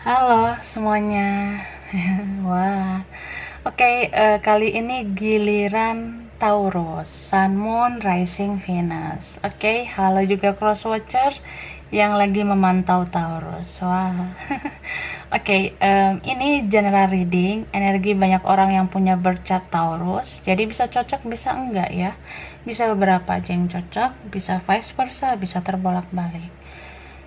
Halo semuanya. Wah, oke, kali ini giliran Taurus, Sun, Moon, Rising, Venus. Oke, halo juga crosswatcher yang lagi memantau Taurus. Wah, oke, ini general reading, energi banyak orang yang punya birth chart Taurus. Jadi bisa cocok, bisa enggak ya. Bisa beberapa aja yang cocok, bisa vice versa, bisa terbolak-balik.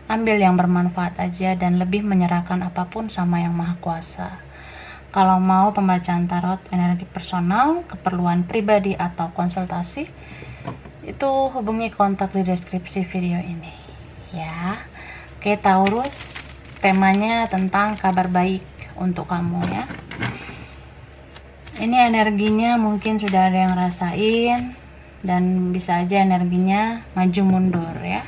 Ambil yang bermanfaat aja dan lebih menyerahkan apapun sama Yang Maha Kuasa. Kalau mau pembacaan tarot energi personal, keperluan pribadi atau konsultasi, itu hubungi kontak di deskripsi video ini. Ya. Oke, Taurus, temanya tentang kabar baik untuk kamu ya. Ini energinya mungkin sudah ada yang rasain dan bisa aja energinya maju mundur ya.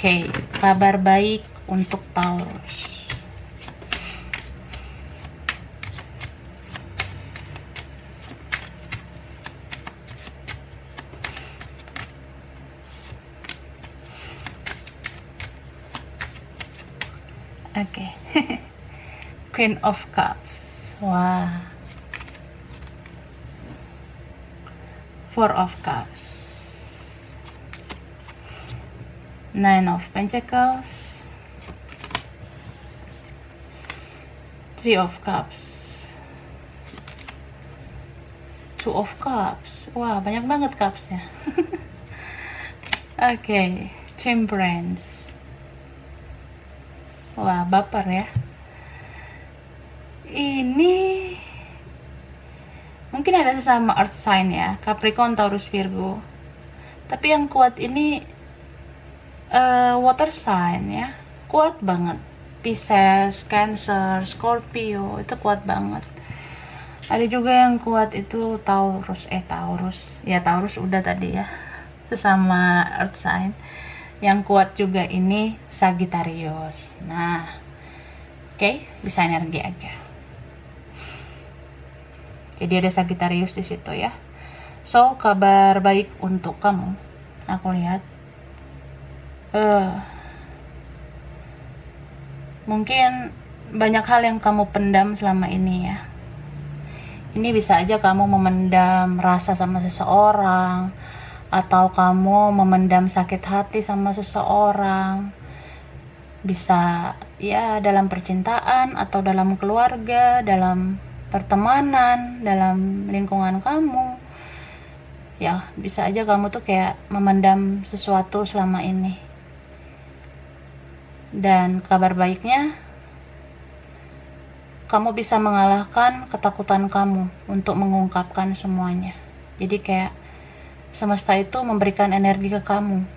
Oke, kabar baik untuk Taurus. Oke. Queen of Cups. Wah. Four of Cups. Nine of Pentacles, Three of Cups, Two of Cups. Wah, banyak banget cupsnya. Oke, Temperance. Wah, baper ya. Ini mungkin ada sesama earth sign ya, Capricorn, Taurus, Virgo. Tapi yang kuat ini water sign ya, kuat banget. Pisces, Cancer, Scorpio itu kuat banget. Ada juga yang kuat itu Taurus, Taurus udah tadi ya, sesama earth sign. Yang kuat juga ini Sagittarius. Nah, oke, bisa energi aja. Jadi ada Sagittarius di situ ya. So, kabar baik untuk kamu. Aku lihat mungkin banyak hal yang kamu pendam selama ini ya. Ini bisa aja kamu memendam rasa sama seseorang, atau kamu memendam sakit hati sama seseorang. Bisa ya dalam percintaan atau dalam keluarga, dalam pertemanan, dalam lingkungan kamu. Ya, bisa aja kamu tuh kayak memendam sesuatu selama ini. Dan kabar baiknya, kamu bisa mengalahkan ketakutan kamu untuk mengungkapkan semuanya. Jadi kayak semesta itu memberikan energi ke kamu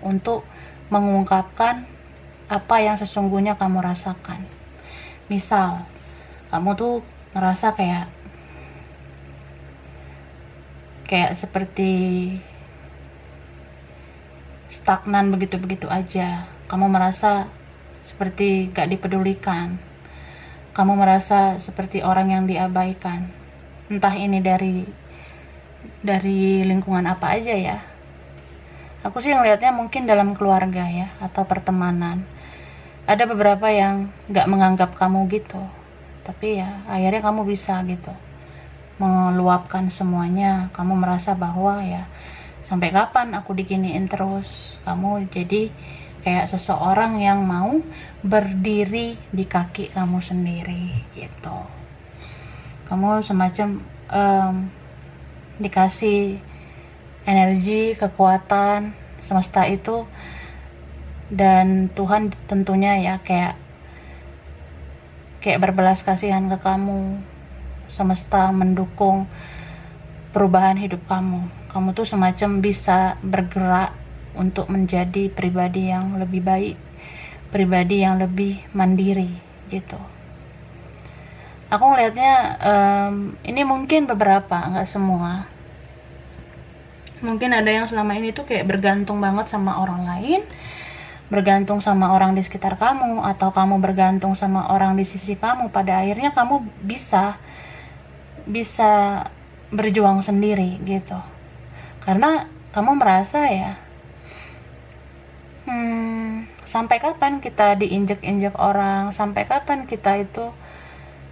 untuk mengungkapkan apa yang sesungguhnya kamu rasakan. Misal, kamu tuh ngerasa kayak seperti stagnan begitu-begitu aja. Kamu merasa seperti gak dipedulikan. Kamu merasa seperti orang yang diabaikan. Entah ini dari lingkungan apa aja ya. Aku sih ngelihatnya mungkin dalam keluarga ya, atau pertemanan. Ada beberapa yang gak menganggap kamu gitu. Tapi ya akhirnya kamu bisa gitu meluapkan semuanya. Kamu merasa bahwa ya sampai kapan aku diginiin terus. Kamu jadi kayak seseorang yang mau berdiri di kaki kamu sendiri gitu. Kamu semacam dikasih energi, kekuatan semesta itu, dan Tuhan tentunya ya kayak berbelas kasihan ke kamu. Semesta mendukung perubahan hidup kamu. Kamu tuh semacam bisa bergerak untuk menjadi pribadi yang lebih baik, pribadi yang lebih mandiri gitu. Aku ngelihatnya ini mungkin beberapa, nggak semua. Mungkin ada yang selama ini tuh kayak bergantung banget sama orang lain, bergantung sama orang di sekitar kamu, atau kamu bergantung sama orang di sisi kamu. Pada akhirnya kamu bisa berjuang sendiri gitu, karena kamu merasa ya Sampai kapan kita diinjek-injek orang, sampai kapan kita itu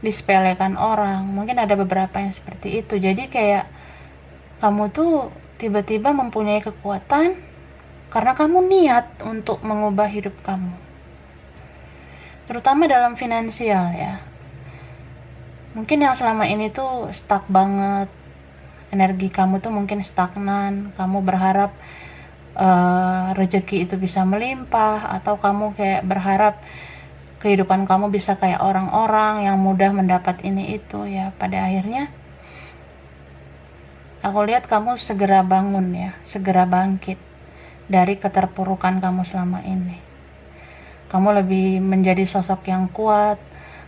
disepelekan orang. Mungkin ada beberapa yang seperti itu. Jadi kayak kamu tuh tiba-tiba mempunyai kekuatan karena kamu niat untuk mengubah hidup kamu, terutama dalam finansial ya. Mungkin yang selama ini tuh stuck banget, energi kamu tuh mungkin stagnan, kamu berharap rezeki itu bisa melimpah, atau kamu kayak berharap kehidupan kamu bisa kayak orang-orang yang mudah mendapat ini itu ya. Pada akhirnya aku lihat kamu segera bangun ya, segera bangkit dari keterpurukan kamu selama ini. Kamu lebih menjadi sosok yang kuat,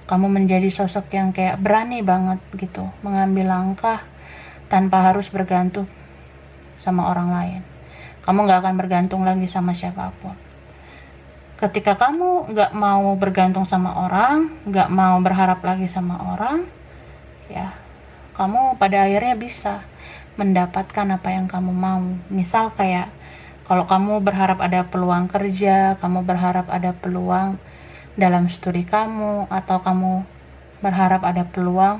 kamu menjadi sosok yang kayak berani banget gitu, mengambil langkah tanpa harus bergantung sama orang lain. Kamu gak akan bergantung lagi sama siapapun. Ketika kamu gak mau bergantung sama orang, gak mau berharap lagi sama orang, ya kamu pada akhirnya bisa mendapatkan apa yang kamu mau. Misal kayak kalau kamu berharap ada peluang kerja, kamu berharap ada peluang dalam studi kamu, atau kamu berharap ada peluang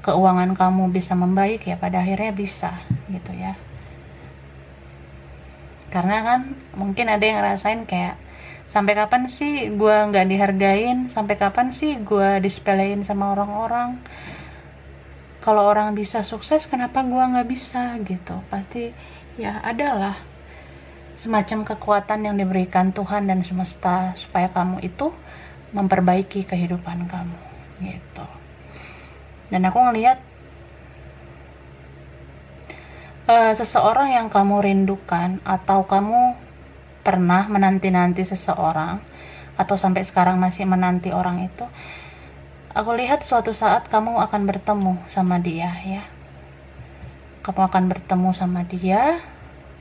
keuangan kamu bisa membaik, ya pada akhirnya bisa gitu ya. Karena kan mungkin ada yang ngerasain kayak, sampai kapan sih gue gak dihargain, sampai kapan sih gue disepelein sama orang-orang, kalau orang bisa sukses kenapa gue gak bisa gitu. Pasti ya adalah semacam kekuatan yang diberikan Tuhan dan semesta supaya kamu itu memperbaiki kehidupan kamu gitu. Dan aku ngelihat seseorang yang kamu rindukan, atau kamu pernah menanti-nanti seseorang, atau sampai sekarang masih menanti orang itu, aku lihat suatu saat kamu akan bertemu sama dia ya. Kamu akan bertemu sama dia,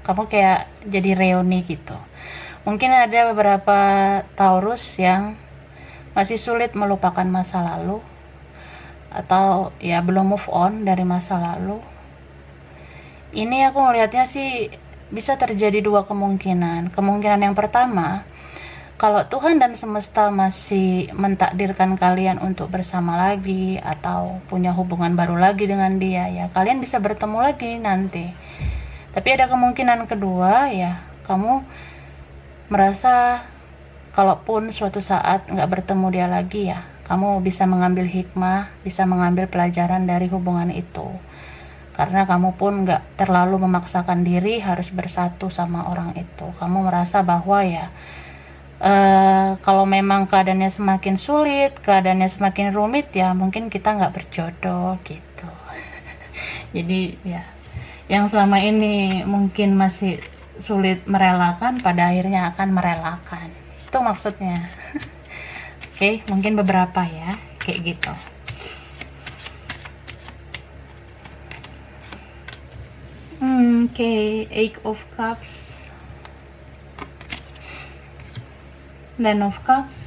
kamu kayak jadi reuni gitu. Mungkin ada beberapa Taurus yang masih sulit melupakan masa lalu, atau ya belum move on dari masa lalu. Ini aku ngelihatnya sih bisa terjadi dua kemungkinan. Kemungkinan yang pertama, kalau Tuhan dan semesta masih mentakdirkan kalian untuk bersama lagi, atau punya hubungan baru lagi dengan dia, ya kalian bisa bertemu lagi nanti. Tapi ada kemungkinan kedua ya, kamu merasa kalaupun suatu saat gak bertemu dia lagi, ya kamu bisa mengambil hikmah, bisa mengambil pelajaran dari hubungan itu. Karena kamu pun gak terlalu memaksakan diri harus bersatu sama orang itu. Kamu merasa bahwa ya kalau memang keadaannya semakin sulit, keadaannya semakin rumit, ya mungkin kita gak berjodoh gitu. Jadi ya, yang selama ini mungkin masih sulit merelakan, pada akhirnya akan merelakan. Itu maksudnya. Oke, mungkin beberapa ya kayak gitu. Eight of Cups, Nine of Cups,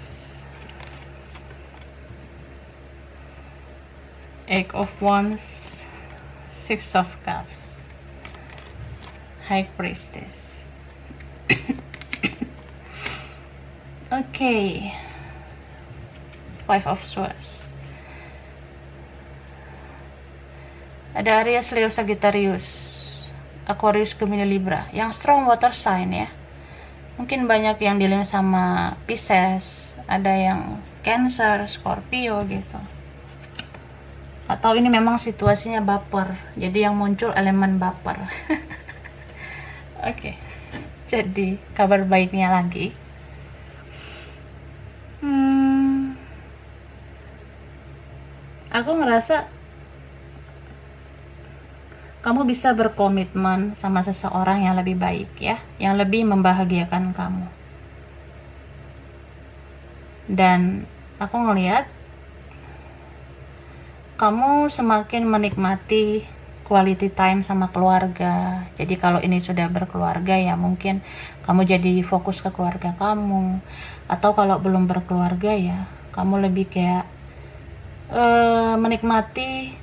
Eight of Wands, Six of Cups, High Priestess. Okay, Five of Swords. Ada Aries, Leo, Sagittarius, Aquarius, Gemini, Libra, yang strong water sign ya. Mungkin banyak yang dealing sama Pisces, ada yang Cancer, Scorpio gitu. Atau ini memang situasinya baper, jadi yang muncul elemen baper. Oke. Jadi kabar baiknya lagi, aku ngerasa kamu bisa berkomitmen sama seseorang yang lebih baik ya, yang lebih membahagiakan kamu. Dan aku ngelihat kamu semakin menikmati quality time sama keluarga. Jadi kalau ini sudah berkeluarga, ya mungkin kamu jadi fokus ke keluarga kamu. Atau kalau belum berkeluarga, ya kamu lebih kayak menikmati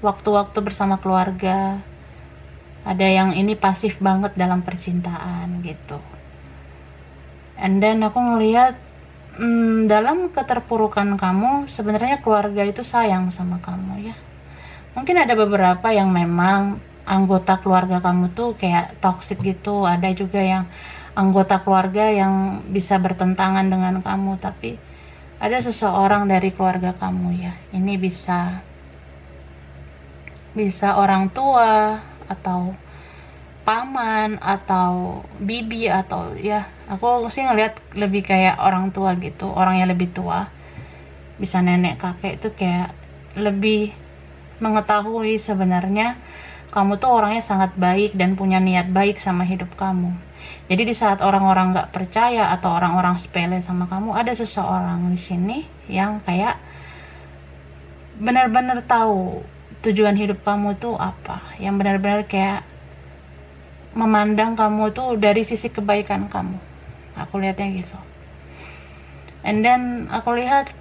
waktu-waktu bersama keluarga. Ada yang ini pasif banget dalam percintaan gitu. And then aku ngelihat dalam keterpurukan kamu sebenarnya keluarga itu sayang sama kamu ya. Mungkin ada beberapa yang memang anggota keluarga kamu tuh kayak toxic gitu, ada juga yang anggota keluarga yang bisa bertentangan dengan kamu, tapi ada seseorang dari keluarga kamu ya. Ini bisa orang tua atau paman atau bibi, atau ya aku sih ngelihat lebih kayak orang tua gitu, orang yang lebih tua, bisa nenek kakek itu kayak lebih mengetahui sebenarnya kamu tuh orangnya sangat baik dan punya niat baik sama hidup kamu. Jadi di saat orang-orang nggak percaya atau orang-orang sepele sama kamu, ada seseorang di sini yang kayak benar-benar tahu tujuan hidup kamu tuh apa, yang benar-benar kayak memandang kamu tuh dari sisi kebaikan kamu. Aku lihatnya gitu. And then aku lihat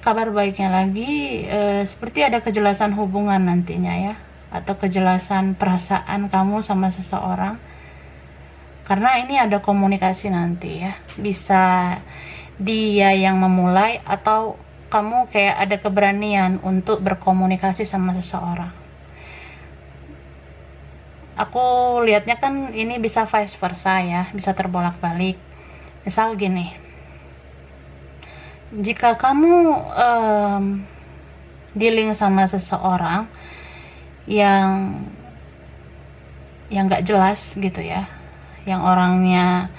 kabar baiknya lagi, seperti ada kejelasan hubungan nantinya ya, atau kejelasan perasaan kamu sama seseorang, karena ini ada komunikasi nanti ya. Bisa dia yang memulai atau kamu kayak ada keberanian untuk berkomunikasi sama seseorang. Aku lihatnya kan ini bisa vice versa ya, bisa terbolak-balik. Misal gini, jika kamu dealing sama seseorang yang nggak jelas gitu ya, yang orangnya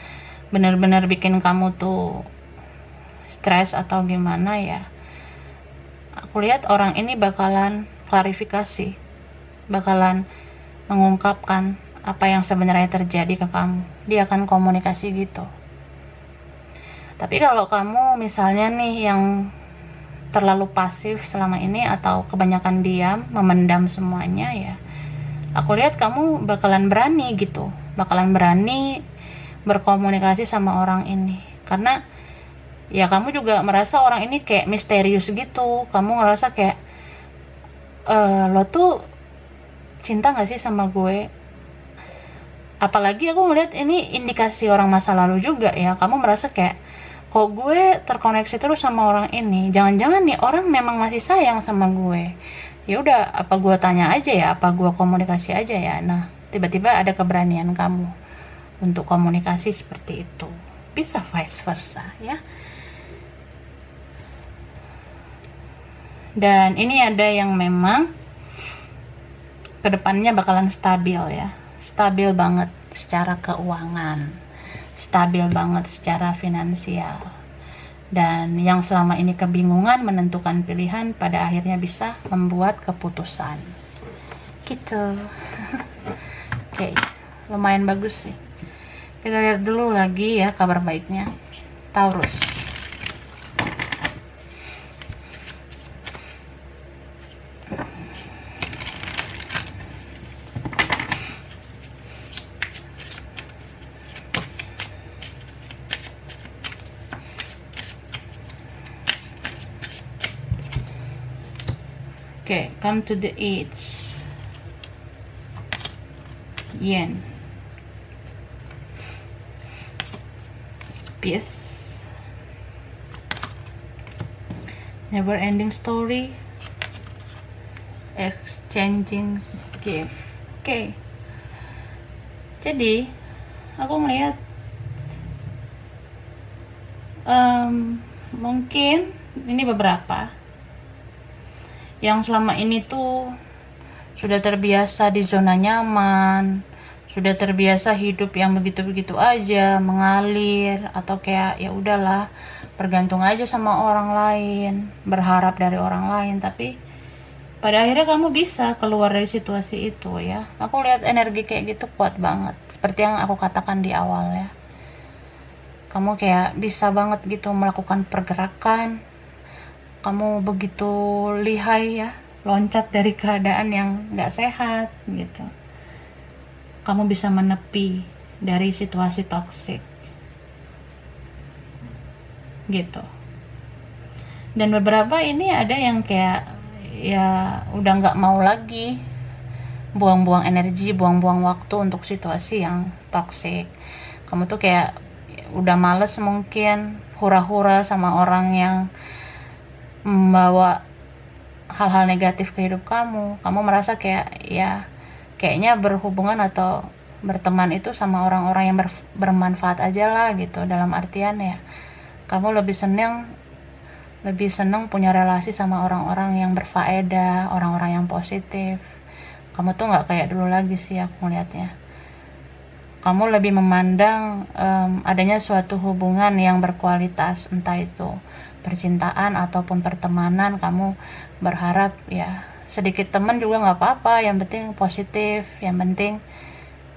benar-benar bikin kamu tuh stres atau gimana ya, aku lihat orang ini bakalan klarifikasi, bakalan mengungkapkan apa yang sebenarnya terjadi ke kamu. Dia akan komunikasi gitu. Tapi kalau kamu misalnya nih yang terlalu pasif selama ini atau kebanyakan diam, memendam semuanya ya, aku lihat kamu bakalan berani gitu, bakalan berani berkomunikasi sama orang ini. Karena ya kamu juga merasa orang ini kayak misterius gitu. Kamu ngerasa kayak lo tuh cinta gak sih sama gue? Apalagi aku ngeliat ini indikasi orang masa lalu juga ya. Kamu merasa kayak, kok gue terkoneksi terus sama orang ini, jangan-jangan nih orang memang masih sayang sama gue. Ya udah, apa gue tanya aja ya, apa gue komunikasi aja ya. Nah, tiba-tiba ada keberanian kamu untuk komunikasi seperti itu. Bisa vice versa ya. Dan ini ada yang memang kedepannya bakalan stabil ya, stabil banget secara keuangan, stabil banget secara finansial, dan yang selama ini kebingungan menentukan pilihan pada akhirnya bisa membuat keputusan gitu. Oke, lumayan bagus sih. Kita lihat dulu lagi ya kabar baiknya Taurus. Okay, come to the 8. Yen. Peace. Never ending story. Exchanging gift. Okay. Jadi, aku melihat mungkin ini beberapa yang selama ini tuh sudah terbiasa di zona nyaman, sudah terbiasa hidup yang begitu-begitu aja, mengalir, atau kayak ya udahlah, bergantung aja sama orang lain, berharap dari orang lain. Tapi pada akhirnya kamu bisa keluar dari situasi itu ya. Aku lihat energi kayak gitu kuat banget, seperti yang aku katakan di awal ya. Kamu kayak bisa banget gitu melakukan pergerakan. Kamu begitu lihai ya, loncat dari keadaan yang gak sehat gitu. Kamu bisa menepi dari situasi toksik gitu. Dan beberapa ini ada yang kayak ya udah gak mau lagi buang-buang energi, buang-buang waktu untuk situasi yang toksik. Kamu tuh kayak udah males mungkin hura-hura sama orang yang membawa hal-hal negatif ke hidup kamu. Kamu merasa kayak ya kayaknya berhubungan atau berteman itu sama orang-orang yang bermanfaat aja lah gitu, dalam artian ya kamu lebih seneng punya relasi sama orang-orang yang berfaedah, orang-orang yang positif. Kamu tuh nggak kayak dulu lagi sih aku ngeliatnya. Kamu lebih memandang adanya suatu hubungan yang berkualitas, entah itu percintaan ataupun pertemanan. Kamu berharap ya sedikit teman juga nggak apa-apa, yang penting positif, yang penting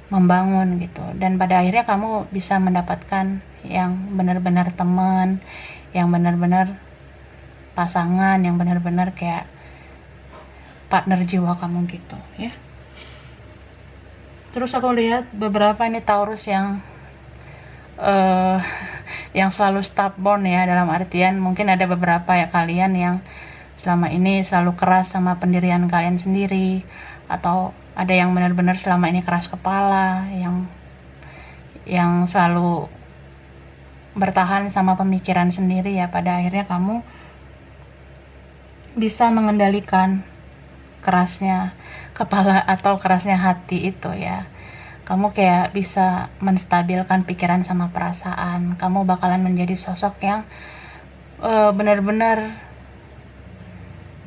membangun gitu. Dan pada akhirnya kamu bisa mendapatkan yang benar-benar teman, yang benar-benar pasangan, yang benar-benar kayak partner jiwa kamu gitu ya. Terus aku lihat beberapa ini Taurus yang yang selalu stubborn ya, dalam artian mungkin ada beberapa ya kalian yang selama ini selalu keras sama pendirian kalian sendiri, atau ada yang benar-benar selama ini keras kepala, yang selalu bertahan sama pemikiran sendiri ya. Pada akhirnya kamu bisa mengendalikan kerasnya kepala atau kerasnya hati itu ya. Kamu kayak bisa menstabilkan pikiran sama perasaan. Kamu bakalan menjadi sosok yang benar-benar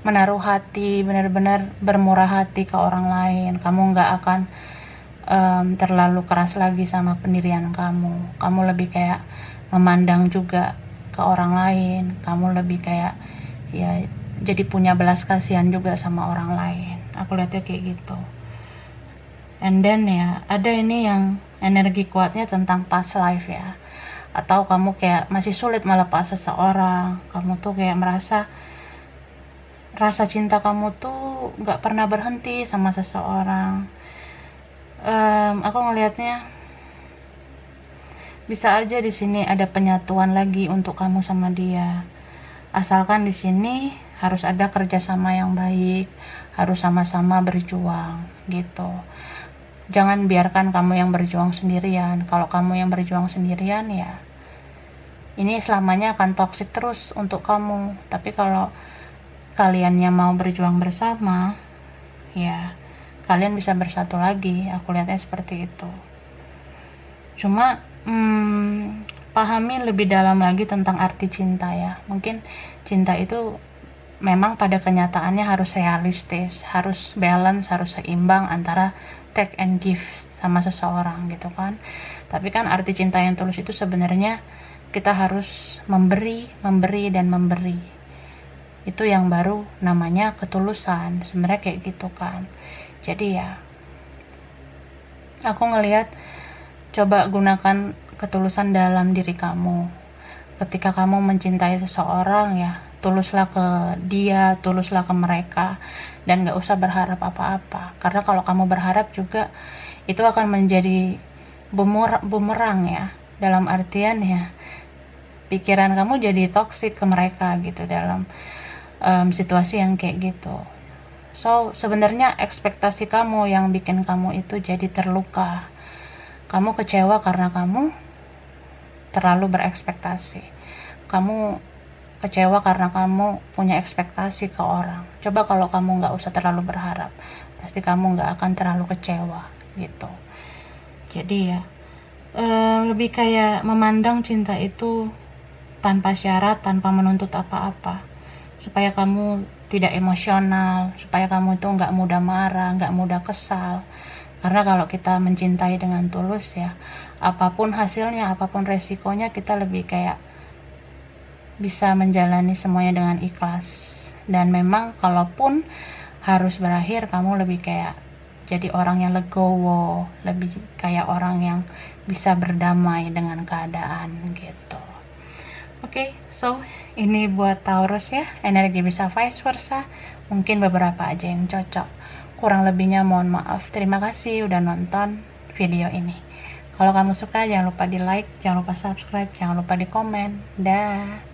menaruh hati, benar-benar bermurah hati ke orang lain. Kamu nggak akan terlalu keras lagi sama pendirian kamu. Kamu lebih kayak memandang juga ke orang lain. Kamu lebih kayak ya jadi punya belas kasihan juga sama orang lain. Aku lihatnya kayak gitu. And then ya ada ini yang energi kuatnya tentang past life ya, atau kamu kayak masih sulit melepas seseorang. Kamu tuh kayak merasa rasa cinta kamu tuh nggak pernah berhenti sama seseorang. Aku ngelihatnya bisa aja di sini ada penyatuan lagi untuk kamu sama dia, asalkan di sini harus ada kerjasama yang baik, harus sama-sama berjuang gitu. Jangan biarkan kamu yang berjuang sendirian. Kalau kamu yang berjuang sendirian ya ini selamanya akan toksik terus untuk kamu. Tapi kalau kaliannya mau berjuang bersama ya kalian bisa bersatu lagi. Aku lihatnya seperti itu. Cuma pahami lebih dalam lagi tentang arti cinta ya. Mungkin cinta itu memang pada kenyataannya harus realistis, harus balance, harus seimbang antara take and give sama seseorang gitu kan. Tapi kan arti cinta yang tulus itu sebenarnya kita harus memberi, dan memberi. Itu yang baru namanya ketulusan. Sebenarnya kayak gitu kan. Jadi ya aku ngelihat coba gunakan ketulusan dalam diri kamu. Ketika kamu mencintai seseorang ya tuluslah ke dia, tuluslah ke mereka, dan gak usah berharap apa-apa. Karena kalau kamu berharap juga itu akan menjadi bumerang ya, dalam artian ya pikiran kamu jadi toksik ke mereka gitu dalam situasi yang kayak gitu. So sebenarnya ekspektasi kamu yang bikin kamu itu jadi terluka. Kamu kecewa karena kamu terlalu berekspektasi. Kamu kecewa karena kamu punya ekspektasi ke orang. Coba kalau kamu nggak usah terlalu berharap, pasti kamu nggak akan terlalu kecewa gitu. Jadi ya lebih kayak memandang cinta itu tanpa syarat, tanpa menuntut apa-apa, supaya kamu tidak emosional, supaya kamu itu nggak mudah marah, nggak mudah kesal. Karena kalau kita mencintai dengan tulus ya, apapun hasilnya, apapun resikonya, kita lebih kayak bisa menjalani semuanya dengan ikhlas. Dan memang kalaupun harus berakhir, kamu lebih kayak jadi orang yang legowo, lebih kayak orang yang bisa berdamai dengan keadaan gitu. Oke, so ini buat Taurus ya, energi bisa vice versa, mungkin beberapa aja yang cocok. Kurang lebihnya mohon maaf. Terima kasih udah nonton video ini. Kalau kamu suka jangan lupa di like, jangan lupa subscribe, jangan lupa di komen. Dah.